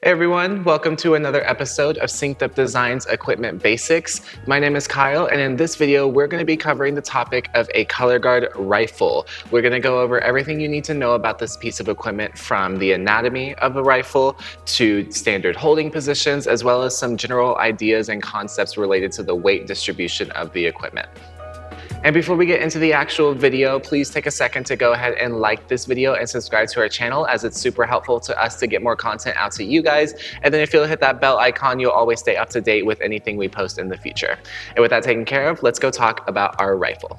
Hey everyone, welcome to another episode of Synced Up Design's Equipment Basics. My name is Kyle, and in this video, we're going to be covering the topic of a color guard rifle. We're going to go over everything you need to know about this piece of equipment, from the anatomy of a rifle to standard holding positions, as well as some general ideas and concepts related to the weight distribution of the equipment. And before we get into the actual video, please take a second to go ahead and like this video and subscribe to our channel, as it's super helpful to us to get more content out to you guys. And then if you'll hit that bell icon, you'll always stay up to date with anything we post in the future. And with that taken care of, let's go talk about our rifle.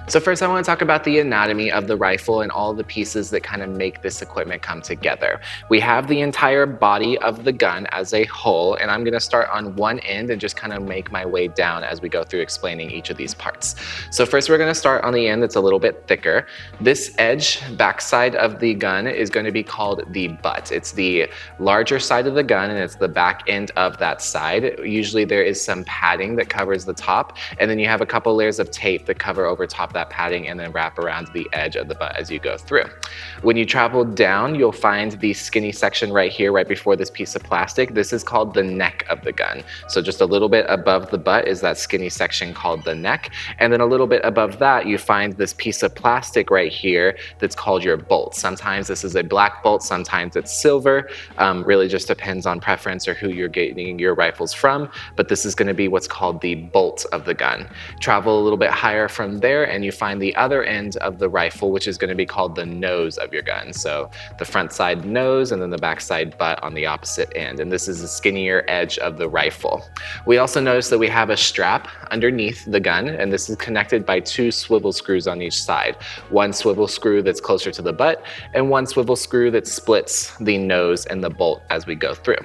So first I want to talk about the anatomy of the rifle and all the pieces that kind of make this equipment come together. We have the entire body of the gun as a whole, and I'm going to start on one end and just kind of make my way down as we go through explaining each of these parts. So first we're going to start on the end that's a little bit thicker. This edge backside of the gun is going to be called the butt. It's the larger side of the gun, and it's the back end of that side. Usually there is some padding that covers the top, and then you have a couple layers of tape that cover over top that padding and then wrap around the edge of the butt as you go through. When you travel down, you'll find the skinny section right here, right before this piece of plastic. This is called the neck of the gun. So just a little bit above the butt is that skinny section called the neck. And then a little bit above that, you find this piece of plastic right here that's called your bolt. Sometimes this is a black bolt, sometimes it's silver. Really just depends on preference or who you're getting your rifles from. But this is going to be what's called the bolt of the gun. Travel a little bit higher from there, and you find the other end of the rifle, which is going to be called the nose of your gun. So the front side nose and then the back side butt on the opposite end. And this is the skinnier edge of the rifle. We also notice that we have a strap underneath the gun, and this is connected by two swivel screws on each side. One swivel screw that's closer to the butt, and one swivel screw that splits the nose and the bolt as we go through.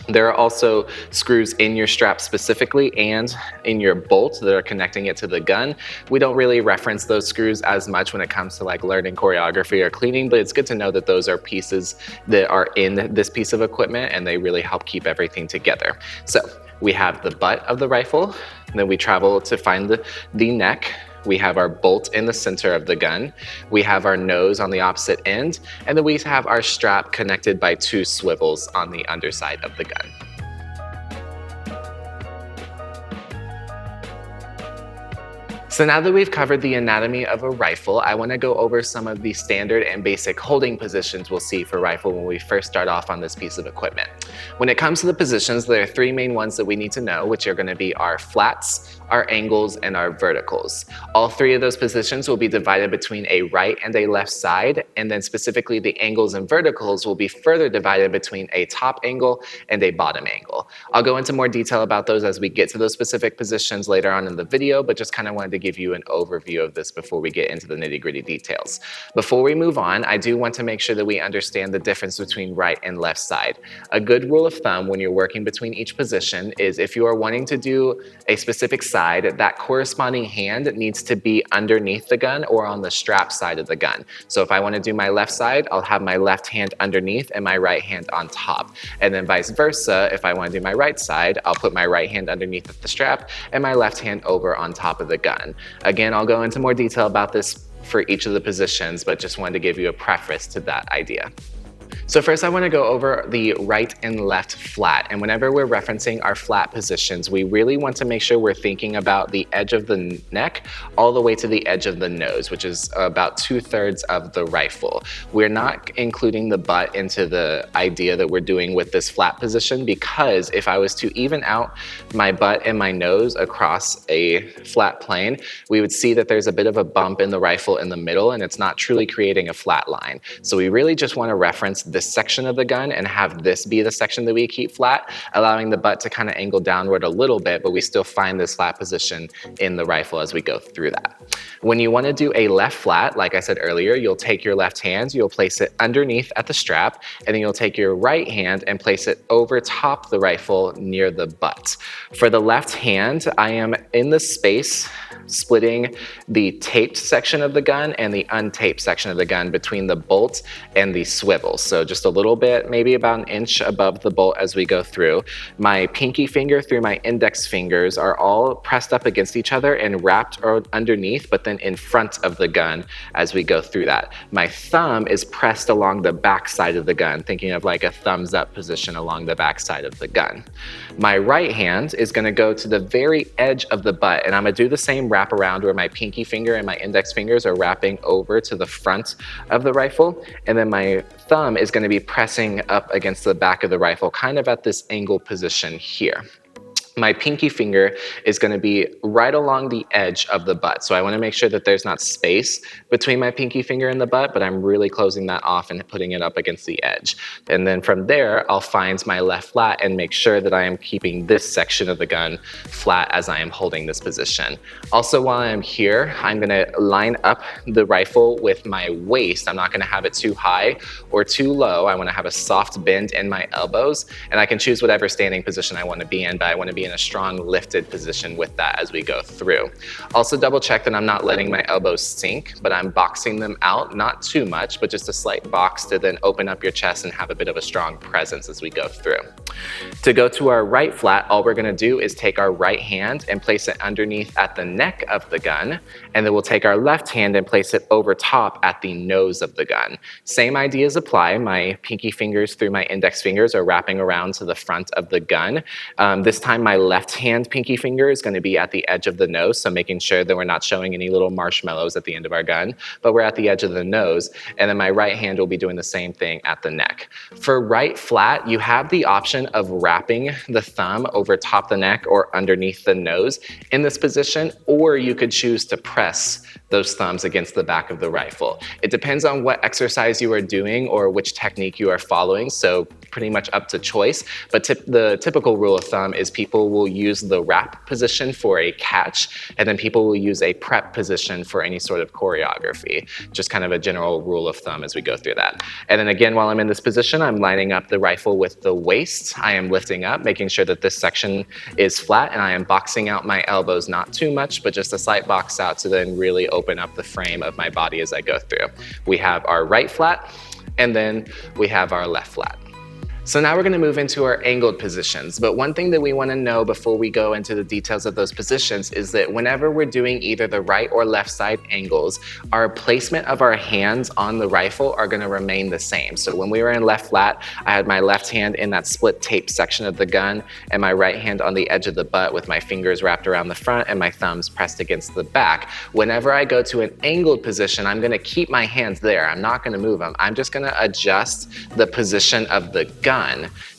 There are also screws in your strap specifically and in your bolt that are connecting it to the gun. We don't really reference those screws as much when it comes to like learning choreography or cleaning, but it's good to know that those are pieces that are in this piece of equipment, and they really help keep everything together. So we have the butt of the rifle, and then we travel to find the neck. We have our bolt in the center of the gun. We have our nose on the opposite end, and then we have our strap connected by two swivels on the underside of the gun. So now that we've covered the anatomy of a rifle, I want to go over some of the standard and basic holding positions we'll see for rifle when we first start off on this piece of equipment. When it comes to the positions, there are three main ones that we need to know, which are going to be our flats, our angles, and our verticals. All three of those positions will be divided between a right and a left side, and then specifically the angles and verticals will be further divided between a top angle and a bottom angle. I'll go into more detail about those as we get to those specific positions later on in the video, but just kind of wanted to give you an overview of this before we get into the nitty-gritty details. Before we move on, I do want to make sure that we understand the difference between right and left side. A good rule of thumb when you're working between each position is if you are wanting to do a specific side, that corresponding hand needs to be underneath the gun or on the strap side of the gun. So if I want to do my left side, I'll have my left hand underneath and my right hand on top. And then vice versa, if I want to do my right side, I'll put my right hand underneath the strap and my left hand over on top of the gun. Again, I'll go into more detail about this for each of the positions, but just wanted to give you a preface to that idea. So first I want to go over the right and left flat. And whenever we're referencing our flat positions, we really want to make sure we're thinking about the edge of the neck all the way to the edge of the nose, which is about 2/3 of the rifle. We're not including the butt into the idea that we're doing with this flat position, because if I was to even out my butt and my nose across a flat plane, we would see that there's a bit of a bump in the rifle in the middle, and it's not truly creating a flat line. So we really just want to reference this section of the gun and have this be the section that we keep flat, allowing the butt to kind of angle downward a little bit, but we still find this flat position in the rifle as we go through that. When you want to do a left flat, like I said earlier, you'll take your left hand, you'll place it underneath at the strap, and then you'll take your right hand and place it over top the rifle near the butt. For the left hand, I am in the space splitting the taped section of the gun and the untaped section of the gun between the bolt and the swivel. So just a little bit, maybe about an inch above the bolt as we go through. My pinky finger through my index fingers are all pressed up against each other and wrapped underneath, but then in front of the gun as we go through that. My thumb is pressed along the back side of the gun, thinking of like a thumbs up position along the back side of the gun. My right hand is gonna go to the very edge of the butt, and I'm gonna do the same wrap around where my pinky finger and my index fingers are wrapping over to the front of the rifle, and then my thumb is gonna be pressing up against the back of the rifle, kind of at this angle position here. My pinky finger is going to be right along the edge of the butt. So I want to make sure that there's not space between my pinky finger and the butt, but I'm really closing that off and putting it up against the edge. And then from there, I'll find my left flat and make sure that I am keeping this section of the gun flat as I am holding this position. Also, while I'm here, I'm going to line up the rifle with my waist. I'm not going to have it too high or too low. I want to have a soft bend in my elbows, and I can choose whatever standing position I want to be in, but I want to be in a strong lifted position with that as we go through. Also double check that I'm not letting my elbows sink, but I'm boxing them out, not too much, but just a slight box to then open up your chest and have a bit of a strong presence as we go through. To go to our right flat, all we're gonna do is take our right hand and place it underneath at the neck of the gun, and then we'll take our left hand and place it over top at the nose of the gun. Same ideas apply. My pinky fingers through my index fingers are wrapping around to the front of the gun. This time my left hand pinky finger is going to be at the edge of the nose, so making sure that we're not showing any little marshmallows at the end of our gun, but we're at the edge of the nose, and then my right hand will be doing the same thing at the neck. For right flat, you have the option of wrapping the thumb over top the neck or underneath the nose in this position, or you could choose to press those thumbs against the back of the rifle. It depends on what exercise you are doing or which technique you are following, so pretty much up to choice, but the typical rule of thumb is people will use the wrap position for a catch, and then people will use a prep position for any sort of choreography. Just kind of a general rule of thumb as we go through that. And then again, while I'm in this position, I'm lining up the rifle with the waist. I am lifting up, making sure that this section is flat, and I am boxing out my elbows, not too much, but just a slight box out to then really open up the frame of my body as I go through. We have our right flat, and then we have our left flat. So now we're going to move into our angled positions, but one thing that we want to know before we go into the details of those positions is that whenever we're doing either the right or left side angles, our placement of our hands on the rifle are going to remain the same. So when we were in left flat, I had my left hand in that split tape section of the gun and my right hand on the edge of the butt with my fingers wrapped around the front and my thumbs pressed against the back. Whenever I go to an angled position, I'm going to keep my hands there. I'm not going to move them. I'm just going to adjust the position of the gun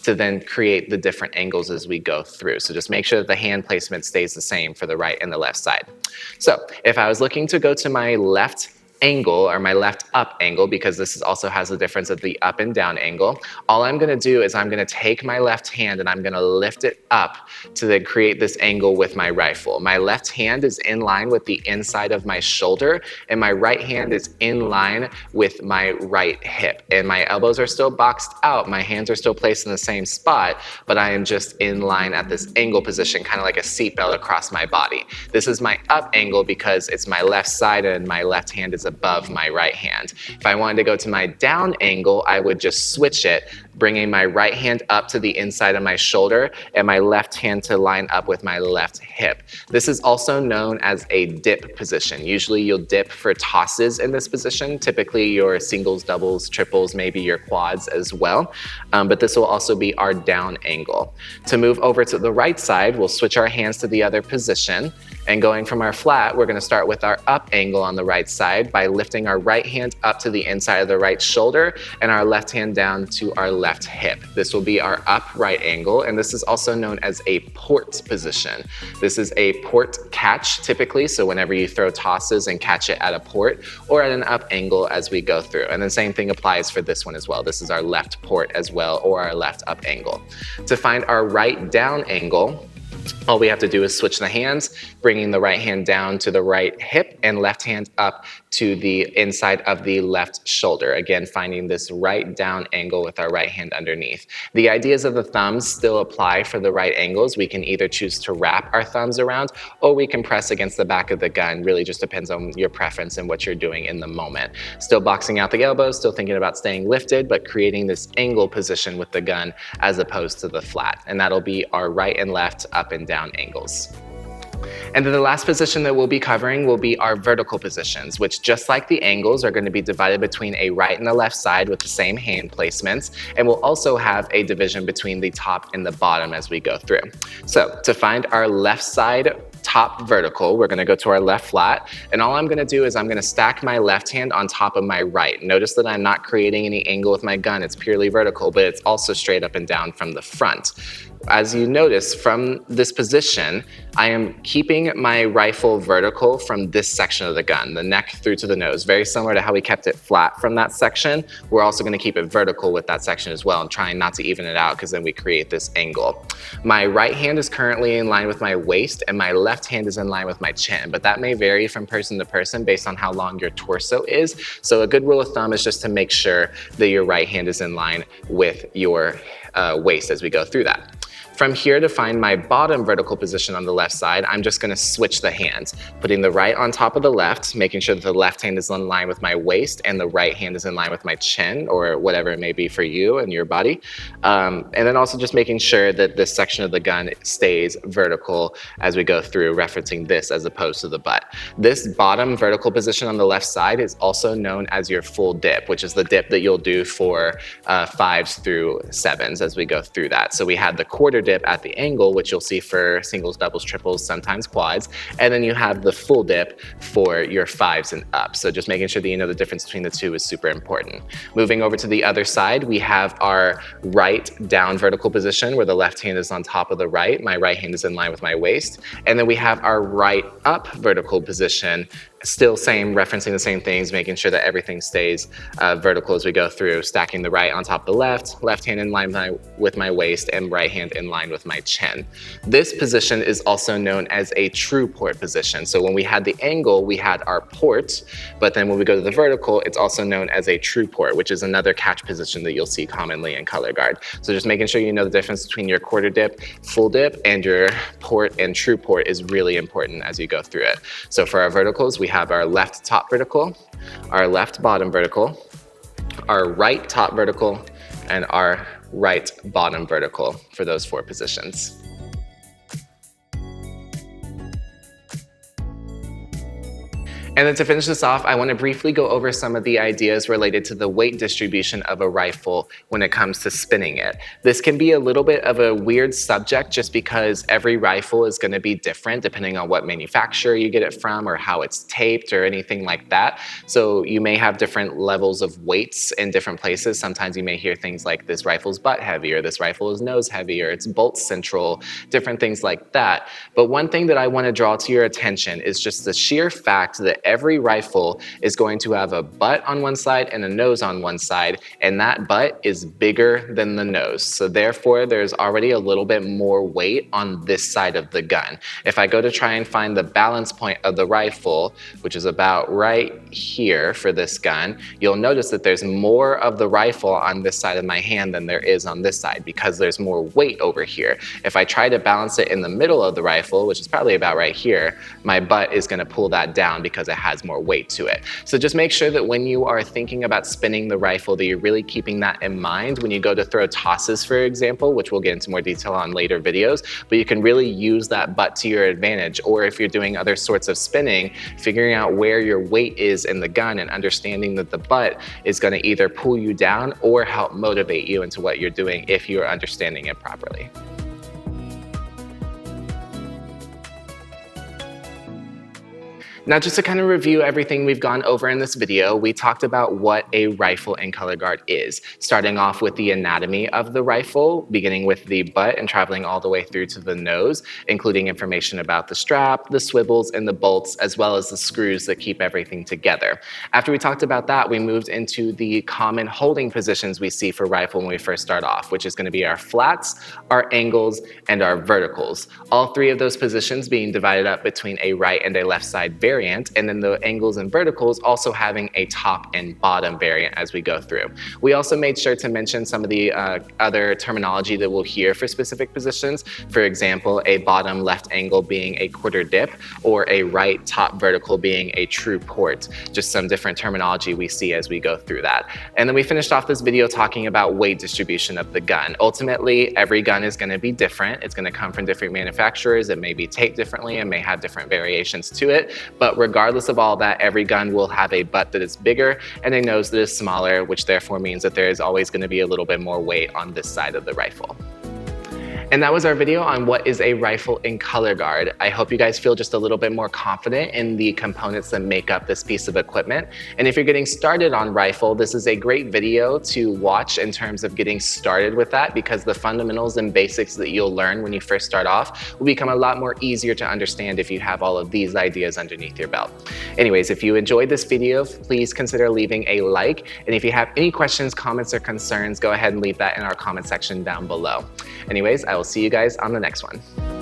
to then create the different angles as we go through. So just make sure that the hand placement stays the same for the right and the left side. So if I was looking to go to my left angle or my left up angle, because this also has the difference of the up and down angle, all I'm going to do is I'm going to take my left hand and I'm going to lift it up to then create this angle with my rifle. My left hand is in line with the inside of my shoulder, and my right hand is in line with my right hip, and my elbows are still boxed out. My hands are still placed in the same spot, but I am just in line at this angle position, kind of like a seatbelt across my body. This is my up angle because it's my left side and my left hand is above my right hand. If I wanted to go to my down angle, I would just switch it, bringing my right hand up to the inside of my shoulder and my left hand to line up with my left hip. This is also known as a dip position. Usually you'll dip for tosses in this position, typically your singles, doubles, triples, maybe your quads as well, but this will also be our down angle. To move over to the right side, we'll switch our hands to the other position, and going from our flat, we're going to start with our up angle on the right side by lifting our right hand up to the inside of the right shoulder and our left hand down to our left hip. This will be our up right angle, and this is also known as a port position. This is a port catch typically, so whenever you throw tosses and catch it at a port or at an up angle as we go through. And the same thing applies for this one as well. This is our left port as well, or our left up angle. To find our right down angle, All we have to do is switch the hands, bringing the right hand down to the right hip and left hand up to the inside of the left shoulder. Again, finding this right down angle with our right hand underneath. The ideas of the thumbs still apply for the right angles. We can either choose to wrap our thumbs around or we can press against the back of the gun. Really just depends on your preference and what you're doing in the moment. Still boxing out the elbows, still thinking about staying lifted, but creating this angle position with the gun as opposed to the flat. And that'll be our right and left, up and down angles. And then the last position that we'll be covering will be our vertical positions, which just like the angles are going to be divided between a right and a left side with the same hand placements. And we'll also have a division between the top and the bottom as we go through. So to find our left side top vertical, we're going to go to our left flat. And all I'm going to do is I'm going to stack my left hand on top of my right. Notice that I'm not creating any angle with my gun. It's purely vertical, but it's also straight up and down from the front. As you notice from this position, I am keeping my rifle vertical from this section of the gun, the neck through to the nose. Very similar to how we kept it flat from that section. We're also going to keep it vertical with that section as well and trying not to even it out because then we create this angle. My right hand is currently in line with my waist and my left hand is in line with my chin, but that may vary from person to person based on how long your torso is. So a good rule of thumb is just to make sure that your right hand is in line with your waist as we go through that. From here, to find my bottom vertical position on the left side, I'm just gonna switch the hands, putting the right on top of the left, making sure that the left hand is in line with my waist and the right hand is in line with my chin or whatever it may be for you and your body. And then also just making sure that this section of the gun stays vertical as we go through, referencing this as opposed to the butt. This bottom vertical position on the left side is also known as your full dip, which is the dip that you'll do for 5s through 7s as we go through that. So we had the quarter dip at the angle, which you'll see for singles, doubles, triples, sometimes quads. And then you have the full dip for your 5s and up. So just making sure that you know the difference between the two is super important. Moving over to the other side, we have our right down vertical position where the left hand is on top of the right. My right hand is in line with my waist. And then we have our right up vertical position. Still referencing the same things, making sure that everything stays vertical as we go through, stacking the right on top of the left hand in line with my waist and right hand in line with my chin. This position is also known as a true port position. So when we had the angle, we had our port, but then when we go to the vertical, it's also known as a true port, which is another catch position that you'll see commonly in color guard. So just making sure you know the difference between your quarter dip, full dip, and your port and true port is really important as you go through it. So for our verticals, we have our left top vertical, our left bottom vertical, our right top vertical, and our right bottom vertical for those 4 positions. And then to finish this off, I want to briefly go over some of the ideas related to the weight distribution of a rifle when it comes to spinning it. This can be a little bit of a weird subject just because every rifle is going to be different depending on what manufacturer you get it from or how it's taped or anything like that. So you may have different levels of weights in different places. Sometimes you may hear things like this rifle's butt heavy or this rifle is nose heavy or it's bolt central, different things like that. But one thing that I want to draw to your attention is just the sheer fact that every rifle is going to have a butt on one side and a nose on one side, and that butt is bigger than the nose. So therefore, there's already a little bit more weight on this side of the gun. If I go to try and find the balance point of the rifle, which is about right here for this gun, you'll notice that there's more of the rifle on this side of my hand than there is on this side because there's more weight over here. If I try to balance it in the middle of the rifle, which is probably about right here, my butt is going to pull that down because it has more weight to it. So just make sure that when you are thinking about spinning the rifle that you're really keeping that in mind when you go to throw tosses, for example, which we'll get into more detail on later videos, but you can really use that butt to your advantage. Or if you're doing other sorts of spinning, figuring out where your weight is in the gun and understanding that the butt is going to either pull you down or help motivate you into what you're doing if you're understanding it properly. Now, just to kind of review everything we've gone over in this video, we talked about what a rifle and color guard is, starting off with the anatomy of the rifle, beginning with the butt and traveling all the way through to the nose, including information about the strap, the swivels, and the bolts, as well as the screws that keep everything together. After we talked about that, we moved into the common holding positions we see for rifle when we first start off, which is going to be our flats, our angles, and our verticals. All three of those positions being divided up between a right and a left side variant, and then the angles and verticals also having a top and bottom variant as we go through. We also made sure to mention some of the other terminology that we'll hear for specific positions. For example, a bottom left angle being a quarter dip, or a right top vertical being a true port. Just some different terminology we see as we go through that. And then we finished off this video talking about weight distribution of the gun. Ultimately, every gun is going to be different. It's going to come from different manufacturers. It may be taped differently and may have different variations to it. But regardless of all that, every gun will have a butt that is bigger and a nose that is smaller, which therefore means that there is always going to be a little bit more weight on this side of the rifle. And that was our video on what is a rifle and color guard. I hope you guys feel just a little bit more confident in the components that make up this piece of equipment. And if you're getting started on rifle, this is a great video to watch in terms of getting started with that, because the fundamentals and basics that you'll learn when you first start off will become a lot more easier to understand if you have all of these ideas underneath your belt. Anyways, if you enjoyed this video, please consider leaving a like. And if you have any questions, comments, or concerns, go ahead and leave that in our comment section down below. Anyways, I will see you guys on the next one.